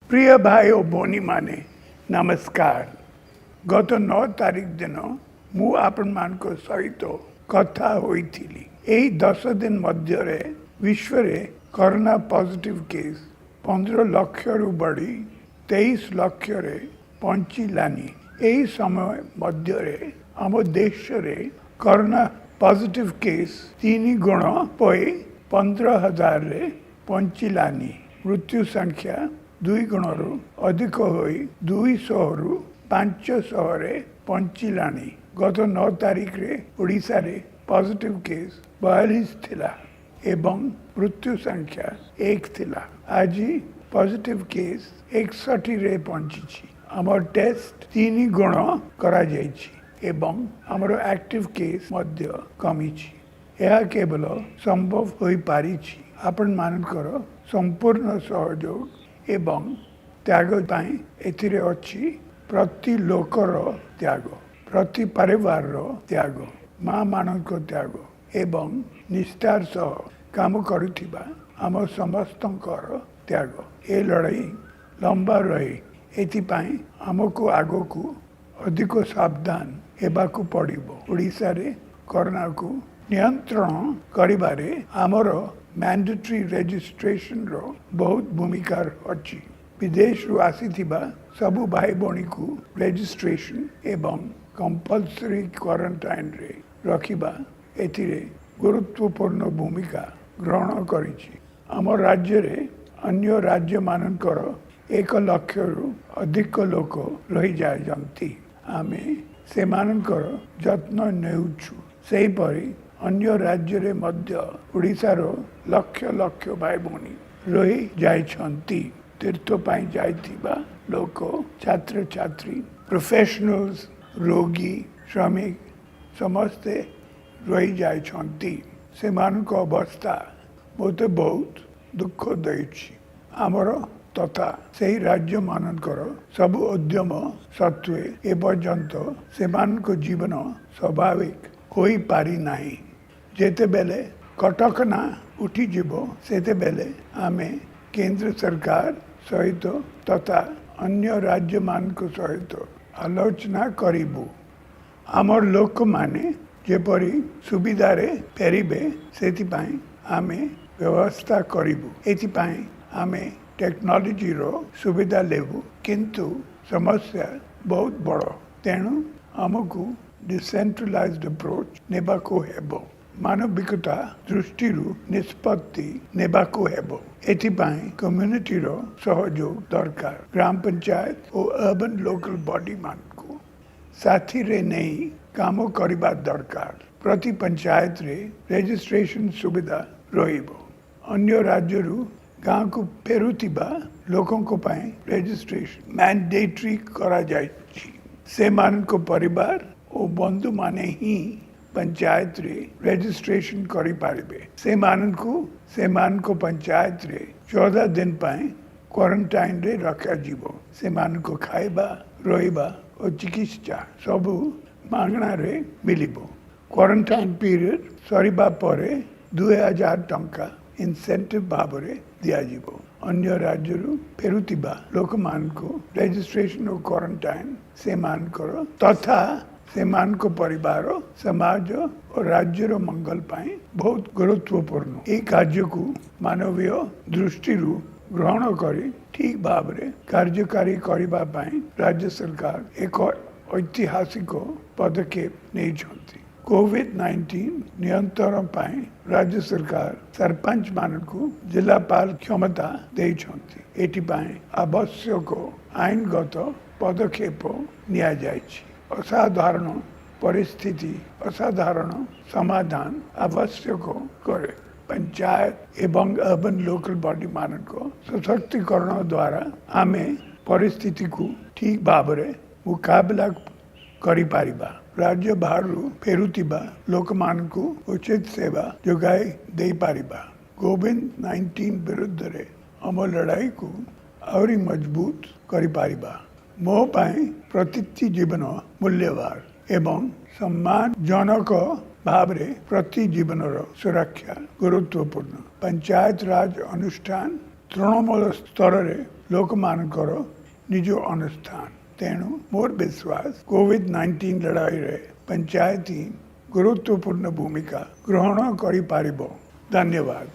प्रिय भाई और भौणी माने नमस्कार। गत 9 तारीख दिन मु आपण मान को सहित कथा होइथिली। एही 10 दिन मध्य विश्व रे कोरोना पॉजिटिव केस 15 लाख रु बढ़ी 23 लाख रे पहुंचीलानी। एही समय मध्य रे आम देश रे कोरोना पॉजिटिव केस 3 गुण पई 15,000 रे पहुंचीलानी। मृत्यु संख्या 2 गुणरू अधिक होई 200 रु 500 रे पहुंचीलानी। गत 9 तारीख रे ओडिशा रे पॉजिटिव केस 42 थिला एवं मृत्यु संख्या 1 थिला। आज पॉजिटिव केस 61 रे पहुंची। हमर टेस्ट 3 गुण करा जायछि एवं हमर एक्टिव केस मध्य कमिछि। यह केवल संभव होई पारिछि आपण मानकर संपूर्ण सहयोग एवं त्याग पाई। एथिरे अछि प्रति लोकर त्याग, प्रति परिवार त्याग, माँ मानक त्याग एवं निष्ठार सह काम करुथिबा आम समस्तंकर त्याग। ए लड़ाई लंबा रही एथिपाई आमको आगको अधिक सावधान हेबाकू पड़िबो। ओडिशा रे कोरोना को नियंत्रण करिबारे आमर मैंडेटरी रजिस्ट्रेशन रो बहुत भूमिका अच्छी। विदेश रु आसीथिबा सबु भाई भौणी को रजिस्ट्रेशन एवं कंपल्सरी क्वारंटाइन रे रखिबा एथिरे गुरुत्वपूर्ण भूमिका ग्रहण करिछि। आम राज्य रे अन्य राज्य मानकर 1 लाख रु अधिक लोक रही जायजंती। आमे से मानकर जत्न नेउछु। सेही परी अन्य राज्य रे मध्य ओडिशा रो लक्ष लक्ष भाई भौणी रही जाइछंती। तीर्थ पाई जाइथिबा लोक, छात्र छात्री, प्रोफेशनल्स, रोगी, श्रमिक समस्ते रही जाइछंती। से मानक अवस्था मोते बहुत दुख दैछि। आमर तथा सही राज्य मानकर सब उद्यम सत्वे एपर्यंत से मानक जीवन स्वाभाविक होई पारि नाही। जेते बेले कटकना उठी जीवो सेते बेले आमे केंद्र सरकार सहित तथा अन्य राज्य मानक सहित आलोचना करिबु। आमर लोक माने जेपरी सुविधा रे फेरिबे सेतिपाई आमे व्यवस्था करिबु। एतिपाई आमे टेक्नोलॉजी रो सुविधा लेबु, किंतु समस्या बहुत बड़। तेणु आमको डिसेंट्रलाइज्ड अप्रोच नेबाको हेबो। मानविकता दृष्टि निष्पत्ति नेबाको हेबो। एथिपाई कम्युनिटी रो सहयोग दरकार। ग्राम पंचायत और अर्बन लोकल बॉडी मान को साथी रे नहीं काम करिबा दरकार। प्रति पंचायत रे रजिस्ट्रेशन सुविधा रहिबो। अन्य राज्य रु गाँव को फेरुथिबा लोकों को पाई रजिस्ट्रेशन मैंडेटरी करा जायछि। से मान को परिवार और बंधु माने ही पंचायत रे रजिस्ट्रेशन करि पारिबे। से मान को पंचायत रे 14 दिन पाए क्वारंटाइन रे रखा जीवो। से मान को खाइबा, रहिबा और चिकित्सा सबु मागणा रे मिलिबो। क्वारंटाइन पीरियड सरिबा परे 2000 टंका इंसेंटिव भाव रे दिया जीवो। अन्य राज्य रु फेरुतिबा लोक मान को रजिस्ट्रेशन और क्वारंटाइन से मान करो तथा से मान को परिवार, समाज और राज्य रो मंगल पाई बहुत गुरुत्वपूर्ण। एक कार्य को मानवीय दृष्टि रु ग्रहण करी ठीक भाव रे कार्यकारी करिबा पाई राज्य सरकार एक ऐतिहासिक पदक्षेप नहीं छथि। कोविड-19 नियंत्रण पाई राज्य सरकार सरपंच मान को जिलापाल क्षमता दे छथि। एटी पाई आवश्यक आईनगत पदक्षेप निया जायछि। असाधारण परिस्थिति असाधारण समाधान आवश्यक करे। पंचायत एवं अर्बन लोकल बॉडी मान को सशक्तिकरण द्वारा आमे परिस्थिति को ठीक भाव रे मुकाबला करि पारिबा। राज्य बाहर फेरुतिबा लोक मान को उचित सेवा जोगाई दे पारिबा। कोविड-19 विरुद्ध रे हम लड़ाई को और मजबूत करि पारिबा। मो पाई प्रति जीवन मूल्यवान एवं सम्मानजनक भाव रे प्रति जीवन सुरक्षा गुरुत्वपूर्ण। पंचायत राज अनुष्ठान तृणमूल स्तर रे लोकमानकर निज अनुष्ठान। तेणु मोर विश्वास कोविड-19 लड़ाई रे पंचायत ही गुरुत्वपूर्ण भूमिका ग्रहण करि पारिबो। धन्यवाद।